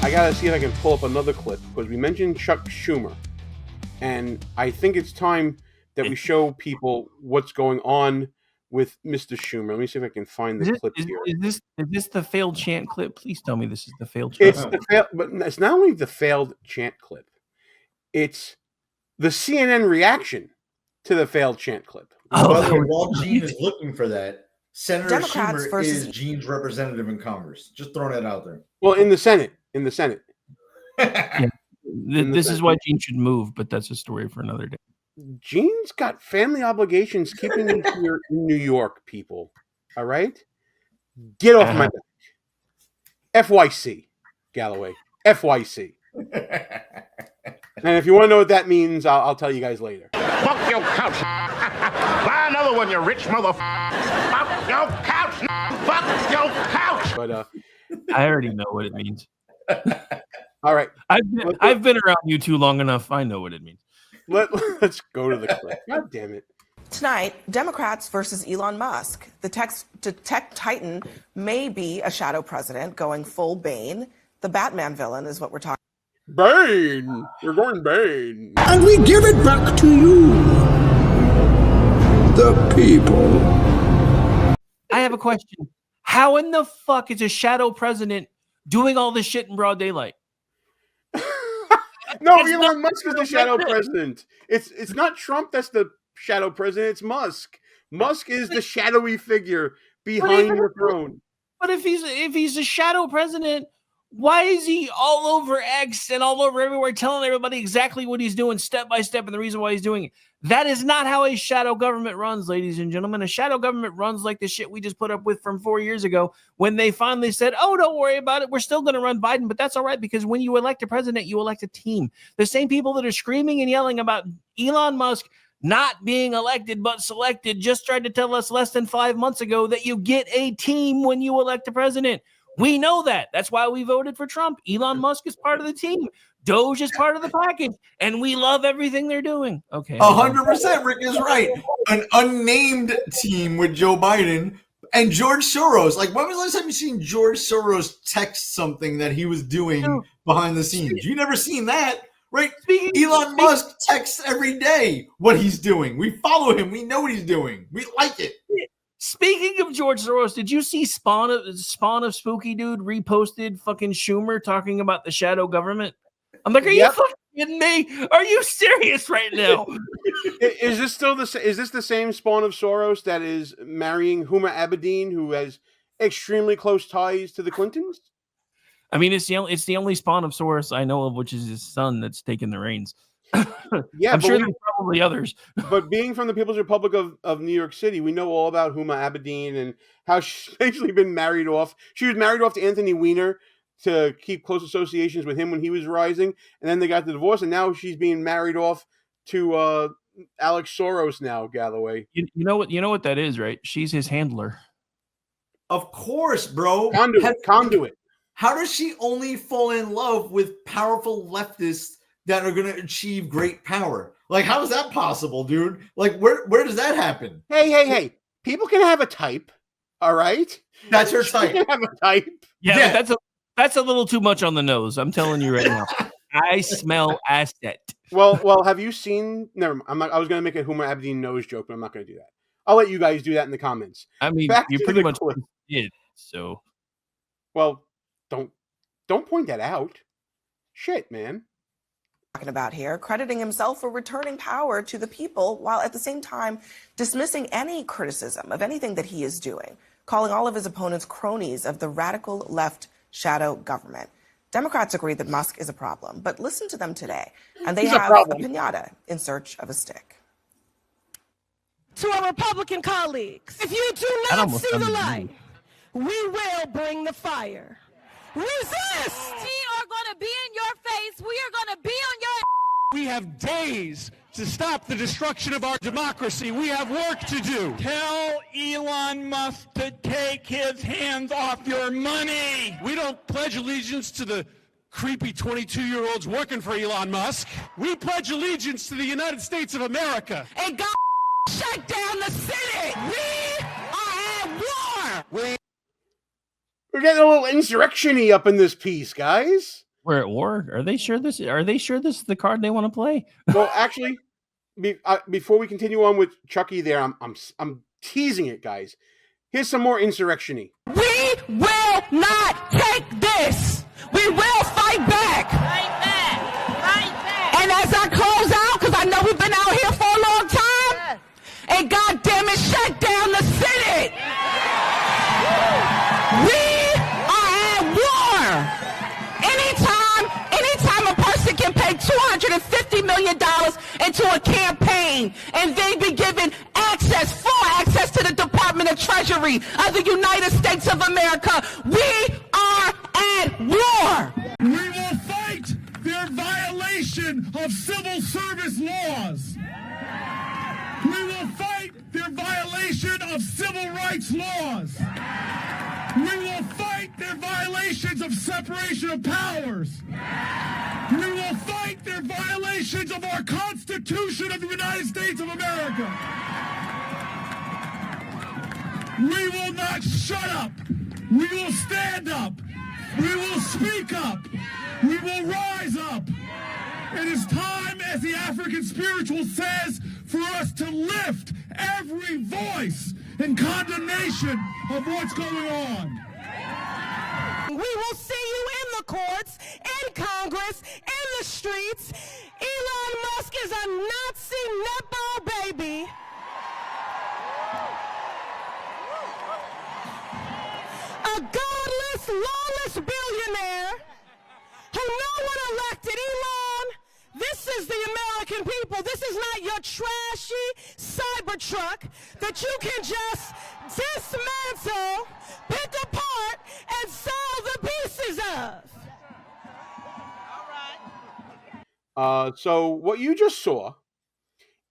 I gotta see if I can pull up another clip because we mentioned Chuck Schumer, and I think it's time that we show people what's going on with Mr. Schumer. Let me see if I can find the clip here. Is this the failed chant clip? Please tell me this is the failed chant. But it's not only the failed chant clip; it's the CNN reaction to the failed chant clip. While Gene is looking for that, Senator Schumer is Gene's representative in Congress. Just throwing it out there. Well, in the Senate. Yeah. This is why Gene should move, but that's a story for another day. Gene's got family obligations keeping me here in New York, people. All right? Get off my back. FYC, Galloway. FYC. And if you want to know what that means, I'll tell you guys later. Fuck your couch. Buy another one, you rich motherfucker. Fuck your couch. Fuck your couch. But I already know what it means. All right. I've been around you too long enough. I know what it means. Let's go to the clip. God damn it. Tonight, Democrats versus Elon Musk. The tech titan may be a shadow president going full Bane. The Batman villain is what we're talking about. Bane! You're going Bane. And we give it back to you, the people. I have a question. How in the fuck is a shadow president doing all this shit in broad daylight? No, Elon Musk is the shadow president. It's not Trump that's the shadow president. It's Musk. Musk is the shadowy figure behind the throne. But if he's a shadow president, why is he all over X and all over everywhere telling everybody exactly what he's doing step by step and the reason why he's doing it? That is not how a shadow government runs, ladies and gentlemen. A shadow government runs like the shit we just put up with from 4 years ago when they finally said, oh, don't worry about it. We're still going to run Biden, but that's all right because when you elect a president, you elect a team. The same people that are screaming and yelling about Elon Musk not being elected but selected just tried to tell us less than 5 months ago that you get a team when you elect a president. We know that. That's why we voted for Trump. Elon Musk is part of the team. Doge is part of the package, and we love everything they're doing. Okay, 100%. Rick is right. An unnamed team with Joe Biden and George Soros. Like, when was the last time you seen George Soros text something that he was doing behind the scenes? You never seen that, right? Elon Musk texts every day what he's doing. We follow him. We know what he's doing. We like it. Speaking of George Soros, did you see Spawn of Spooky Dude reposted fucking Schumer talking about the shadow government? I'm like, are you fucking kidding me? Are you serious right now? Is this the same Spawn of Soros that is marrying Huma Abedin, who has extremely close ties to the Clintons? I mean, it's the only Spawn of Soros I know of, which is his son that's taking the reins. Yeah, I'm sure there's probably others. But being from the People's Republic of New York City, we know all about Huma Abedin and how she's actually been married off. She was married off to Anthony Weiner to keep close associations with him when he was rising, and then they got the divorce, and now she's being married off to Alex Soros now, Galloway. You know what that is, right? She's his handler. Of course, bro. Conduit. How does she only fall in love with powerful leftists that are going to achieve great power? Like, how is that possible, dude? Like, where does that happen? Hey. People can have a type, all right? That's her type. She can have a type. Yeah. That's a little too much on the nose. I'm telling you right now. I smell asset. Well, have you seen? Never. I was going to make a Huma Abedin nose joke, but I'm not going to do that. I'll let you guys do that in the comments. I mean, you pretty much did. So, well, don't point that out. Shit, man. Talking about here, crediting himself for returning power to the people while at the same time dismissing any criticism of anything that he is doing, calling all of his opponents cronies of the radical left shadow government. Democrats agree that Musk is a problem, but listen to them today, and they have a piñata in search of a stick. To our Republican colleagues, if you do not see the light, we will bring the fire. Resist! We are going to be in your face. We are going to be on your... We have days to stop the destruction of our democracy. We have work to do. Tell Elon Musk to take his hands off your money. We don't pledge allegiance to the creepy 22-year-olds working for Elon Musk. We pledge allegiance to the United States of America. And God shut down the city. We are at war. We're getting a little insurrection-y up in this piece, guys. We're at war. Are they sure this is the card they want to play? Well, actually, before we continue on with Chucky, there, I'm teasing it, guys. Here's some more insurrection-y. We will not take this. We will fight back. Fight back. Fight back. And as I close out, because I know we've been out here for a long time, and goddamn it, shut down the Senate. We are at war. Anytime a person can pay $250 million into a campaign and they be given full access to the Department of Treasury of the United States of America, we are at war. We will fight their violation of civil service laws. We will fight their violation of civil rights laws. We will fight their violations of separation of powers. We will fight their violations of our Constitution of the United States of America. We will not shut up. We will stand up. We will speak up. We will rise up. It is time, as the African spiritual says, for us to lift every voice in condemnation of what's going on. We will see you in the courts, in Congress, in the streets. Elon Musk is a Nazi netball baby. A godless, lawless billionaire who no one elected. Elon, this is the American people. This is not your trashy Cybertruck that you can just dismantle, pick apart, and sell the pieces of. So what you just saw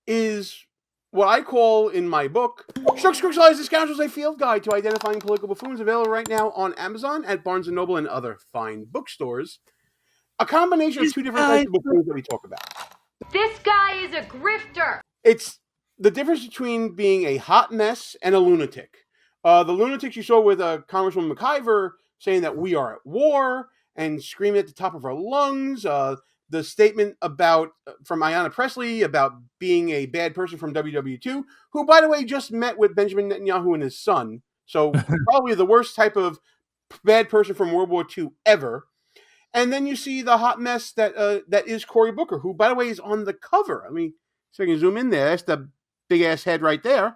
is what I call in my book, Shucks, Crooks, Lies, and Scoundrels, a field guide to identifying political buffoons, available right now on Amazon, at Barnes & Noble, and other fine bookstores. A combination of two different types of buffoons that we talk about. This guy is a grifter. It's the difference between being a hot mess and a lunatic. The lunatics you saw with Congresswoman McIver saying that we are at war and screaming at the top of our lungs. The statement about from Ayanna Pressley about being a bad person from WW2, who, by the way, just met with Benjamin Netanyahu and his son. So probably the worst type of bad person from World War II ever. And then you see the hot mess that is Cory Booker, who, by the way, is on the cover. I mean, so I can zoom in there. That's the big-ass head right there.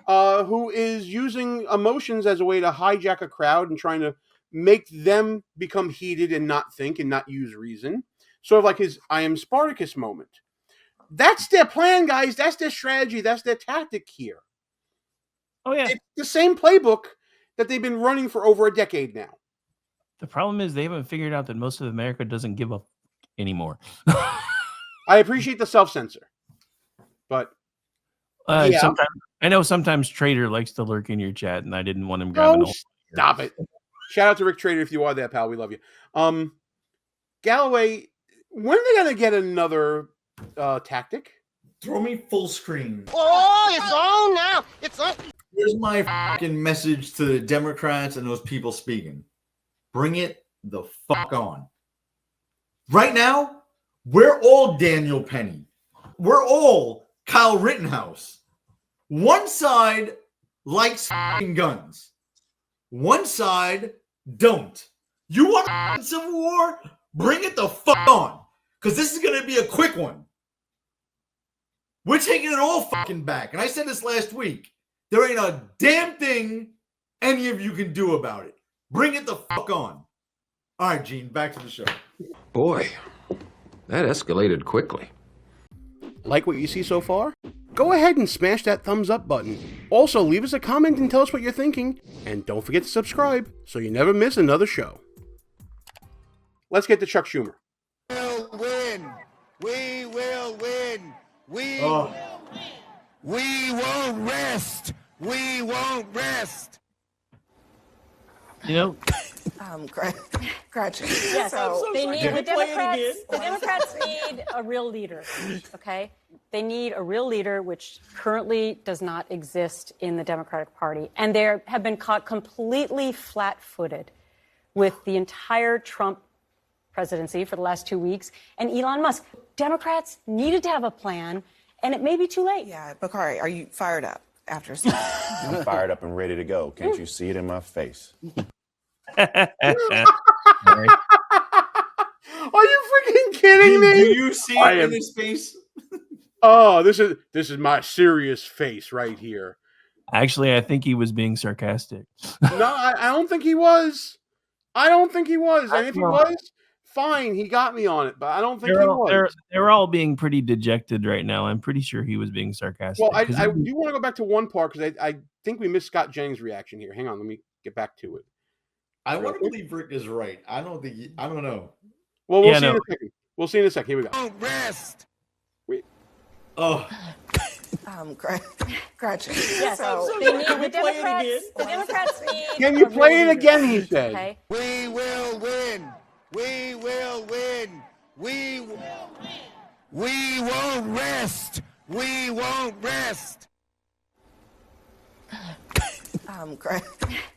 Who is using emotions as a way to hijack a crowd and trying to make them become heated and not think and not use reason. Sort of like his I am Spartacus moment. That's their plan, guys. That's their strategy. That's their tactic here. Oh, yeah. It's the same playbook that they've been running for over a decade now. The problem is they haven't figured out that most of America doesn't give a anymore. I appreciate the self-censor. But yeah. Sometimes Trader likes to lurk in your chat, and I didn't want him grabbing Oh, stop it. Shout out to Rick Trader if you are there, pal. We love you. Galloway, when are they going to get another tactic? Throw me full screen. Oh, it's on now. It's on. Here's my fucking message to the Democrats and those people speaking. Bring it the fuck on. Right now, we're all Daniel Penny. We're all Kyle Rittenhouse. One side likes fucking guns. One side don't. You want a civil war? Bring it the fuck on. Because this is going to be a quick one. We're taking it all fucking back. And I said this last week. There ain't a damn thing any of you can do about it. Bring it the fuck on. All right, Gene, back to the show. Boy, that escalated quickly. Like what you see so far? Go ahead and smash that thumbs up button. Also, leave us a comment and tell us what you're thinking. And don't forget to subscribe so you never miss another show. Let's get to Chuck Schumer. We'll win. We will win. We won't rest. We won't rest. You know, Gretchen. Yes, So, they need the Democrats need a real leader. Okay, they need a real leader, which currently does not exist in the Democratic Party, and they have been caught completely flat-footed with the entire Trump presidency for the last 2 weeks, and Elon Musk. Democrats needed to have a plan, and it may be too late. Yeah, Bakari, are you fired up after? I'm fired up and ready to go. Can't you see it in my face? Are you freaking kidding me? Do you see it in his face? Oh, this is my serious face right here. Actually, I think he was being sarcastic. No, I don't think he was. I don't think he was. And if he was, fine, he got me on it. But I don't think he was. They're all being pretty dejected right now. I'm pretty sure he was being sarcastic. Well, I do want to go back to one part because I think we missed Scott Jennings' reaction here. Hang on, let me get back to it. I want to believe Rick is right. I don't know. Well, we'll see in a second. We'll see in a second. Here we go. Don't rest. Oh. Gretchen. Yes, So, the Democrats need. Can you play it again? He said. Okay. We will win. We will win. We won't rest. We won't rest.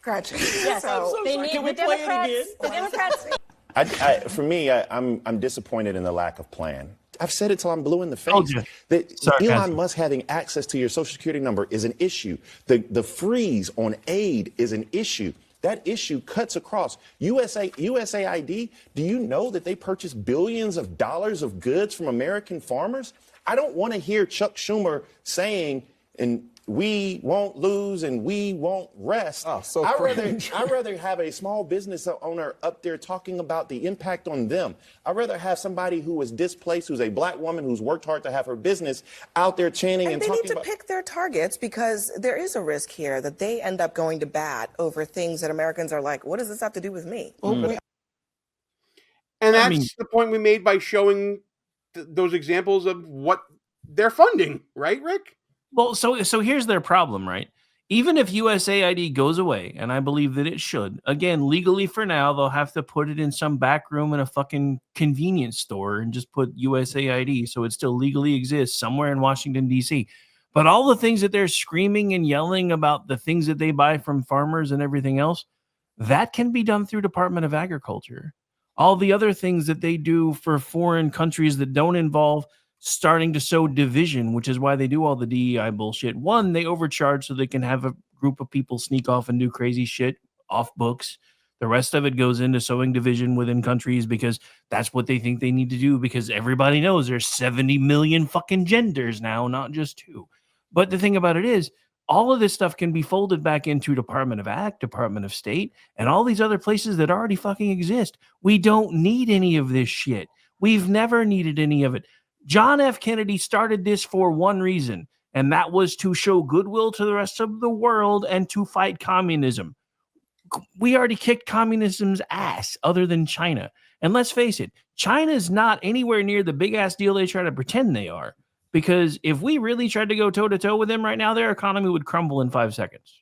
Gretchen. Yes, they need the Democrats. For me, I'm disappointed in the lack of plan. I've said it till I'm blue in the face. Sarcasm. Elon Musk having access to your social security number is an issue. The freeze on aid is an issue. That issue cuts across. USAID, do you know that they purchase billions of dollars of goods from American farmers? I don't want to hear Chuck Schumer saying, and we won't lose and we won't rest. Oh, so I'd rather have a small business owner up there talking about the impact on them. I'd rather have somebody who was displaced, who's a black woman who's worked hard to have her business out there chanting and they talking need to pick their targets because there is a risk here that they end up going to bat over things that Americans are like, what does this have to do with me? And that's the point we made by showing those examples of what they're funding, right, Rick? Well, so here's their problem, right? Even if USAID goes away, and I believe that it should, again, legally for now, they'll have to put it in some back room in a fucking convenience store and just put USAID so it still legally exists somewhere in Washington, D.C. But all the things that they're screaming and yelling about, the things that they buy from farmers and everything else, that can be done through Department of Agriculture. All the other things that they do for foreign countries that don't involve starting to sow division, which is why they do all the DEI bullshit. One, they overcharge so they can have a group of people sneak off and do crazy shit off books. The rest of it goes into sowing division within countries because that's what they think they need to do because everybody knows there's 70 million fucking genders now, not just 2. But the thing about it is, all of this stuff can be folded back into Department of Ag, Department of State, and all these other places that already fucking exist. We don't need any of this shit. We've never needed any of it. John F. Kennedy started this for one reason, and that was to show goodwill to the rest of the world and to fight communism. We already kicked communism's ass other than China. And let's face it, China's not anywhere near the big-ass deal they try to pretend they are. Because if we really tried to go toe-to-toe with them right now, their economy would crumble in 5 seconds.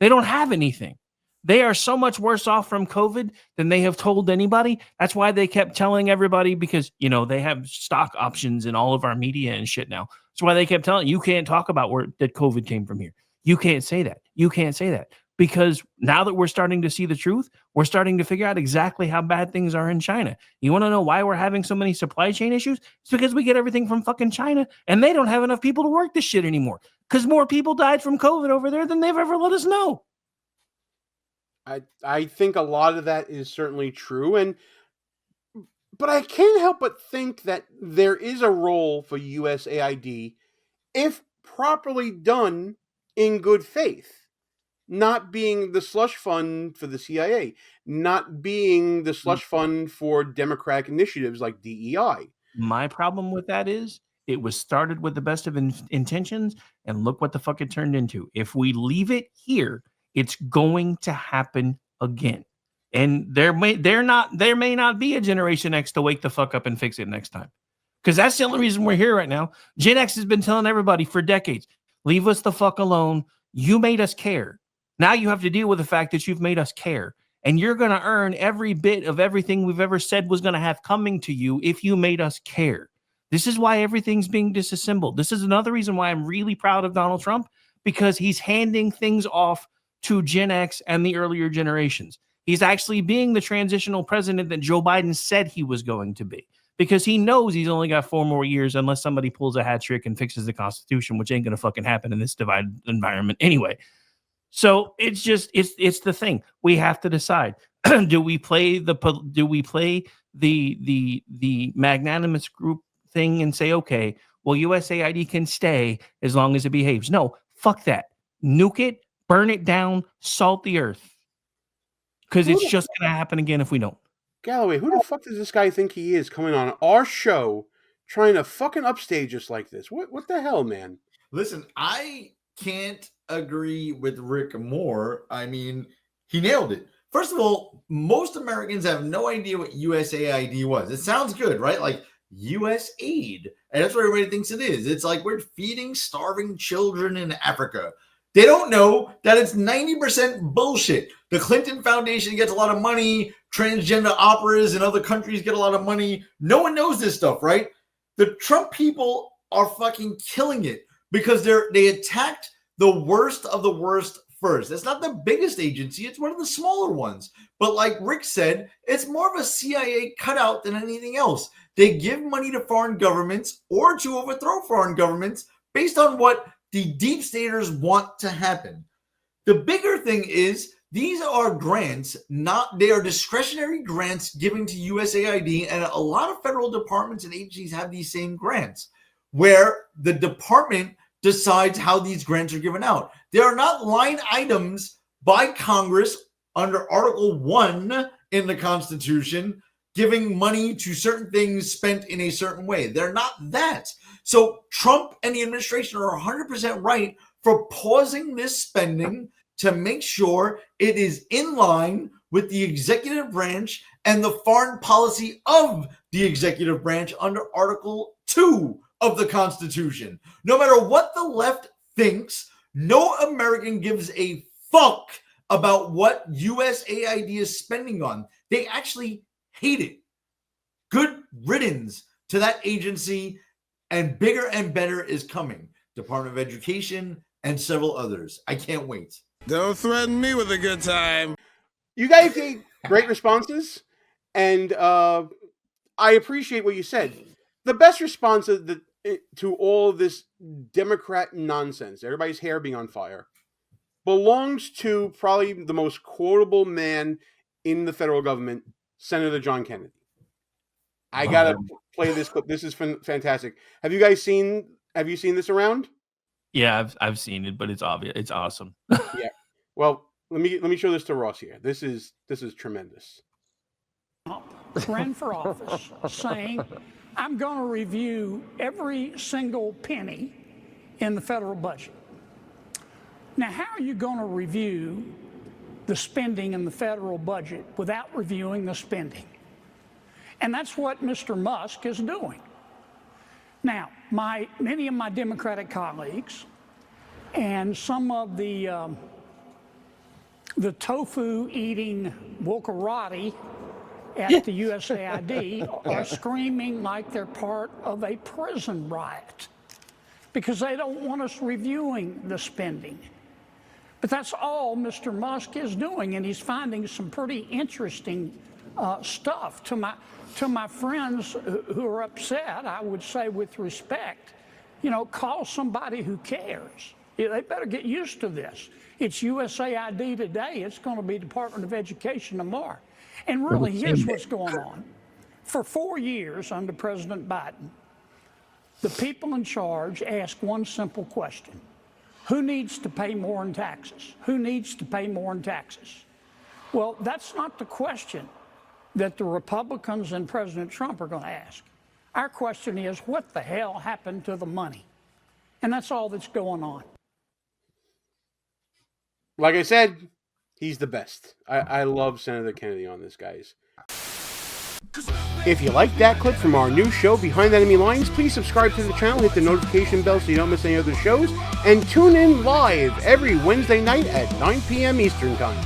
They don't have anything. They are so much worse off from COVID than they have told anybody. That's why they kept telling everybody because, you know, they have stock options in all of our media and shit now. That's why they kept telling you can't talk about that COVID came from here. You can't say that. You can't say that. Because now that we're starting to see the truth, we're starting to figure out exactly how bad things are in China. You want to know why we're having so many supply chain issues? It's because we get everything from fucking China and they don't have enough people to work this shit anymore. Because more people died from COVID over there than they've ever let us know. I think a lot of that is certainly true, but I can't help but think that there is a role for USAID if properly done in good faith. Not being the slush fund for the CIA, not being the slush fund for democratic initiatives like DEI. My problem with that is it was started with the best of intentions, and look what the fuck it turned into. If we leave it here, it's going to happen again. And there may not be a Generation X to wake the fuck up and fix it next time. Because that's the only reason we're here right now. Gen X has been telling everybody for decades, leave us the fuck alone. You made us care. Now you have to deal with the fact that you've made us care. And you're going to earn every bit of everything we've ever said was going to have coming to you if you made us care. This is why everything's being disassembled. This is another reason why I'm really proud of Donald Trump, because he's handing things off to Gen X and the earlier generations. He's actually being the transitional president that Joe Biden said he was going to be, because he knows he's only got 4 more years unless somebody pulls a hat trick and fixes the Constitution, which ain't going to fucking happen in this divided environment anyway. So it's the thing. We have to decide. Do we play the magnanimous group thing and say, okay, well, USAID can stay as long as it behaves? No, fuck that. Nuke it, burn it down, salt the earth. Because it's just going to happen again if we don't. Galloway, who the fuck does this guy think he is, coming on our show trying to fucking upstage us like this? What the hell, man? Listen, I can't agree with Rick more. I mean, he nailed it. First of all, most Americans have no idea what USAID was. It sounds good, right? Like USAID. And that's what everybody thinks it is. It's like we're feeding starving children in Africa. They don't know that it's 90% bullshit. The Clinton Foundation gets a lot of money. Transgender operas in other countries get a lot of money. No one knows this stuff, right? The Trump people are fucking killing it because they attacked the worst of the worst first. It's not the biggest agency. It's one of the smaller ones. But like Rick said, it's more of a CIA cutout than anything else. They give money to foreign governments or to overthrow foreign governments based on what the deep staters want to happen. The bigger thing is these are grants, they are discretionary grants given to USAID, and a lot of federal departments and agencies have these same grants where the department decides how these grants are given out. They are not line items by Congress under Article 1 in the Constitution giving money to certain things spent in a certain way. They're not that. So Trump and the administration are 100% right for pausing this spending to make sure it is in line with the executive branch and the foreign policy of the executive branch under Article 2 of the Constitution. No matter what the left thinks, no American gives a fuck about what USAID is spending on. They actually hate it. Good riddance to that agency, and bigger and better is coming. Department of Education and several others. I can't wait. Don't threaten me with a good time. You guys gave great responses, and I appreciate what you said. The best response to all this Democrat nonsense, everybody's hair being on fire, belongs to probably the most quotable man in the federal government, Senator John Kennedy. I gotta play this clip. This is fantastic. Have you seen this around? Yeah, I've seen it, but it's obvious. It's awesome. Yeah. Well, let me show this to Ross here. This is tremendous. Ran for office saying, I'm going to review every single penny in the federal budget. Now, how are you going to review the spending in the federal budget without reviewing the spending? And that's what Mr. Musk is doing. Now, many of my Democratic colleagues and some of the tofu-eating wokerati at the USAID are screaming like they're part of a prison riot because they don't want us reviewing the spending. But that's all Mr. Musk is doing, and he's finding some pretty interesting stuff. To my friends who are upset, I would say with respect, call somebody who cares. They better get used to this. It's USAID today. It's going to be Department of Education tomorrow. And really, here's what's going on. For 4 years under President Biden, the people in charge ask one simple question. Who needs to pay more in taxes? Who needs to pay more in taxes? Well, that's not the question that the Republicans and President Trump are going to ask. Our question is, what the hell happened to the money? And that's all that's going on. Like I said, he's the best. I love Senator Kennedy on this, guys. If you like that clip from our new show, Behind Enemy Lines, please subscribe to the channel, hit the notification bell so you don't miss any other shows, and tune in live every Wednesday night at 9 p.m. Eastern Time.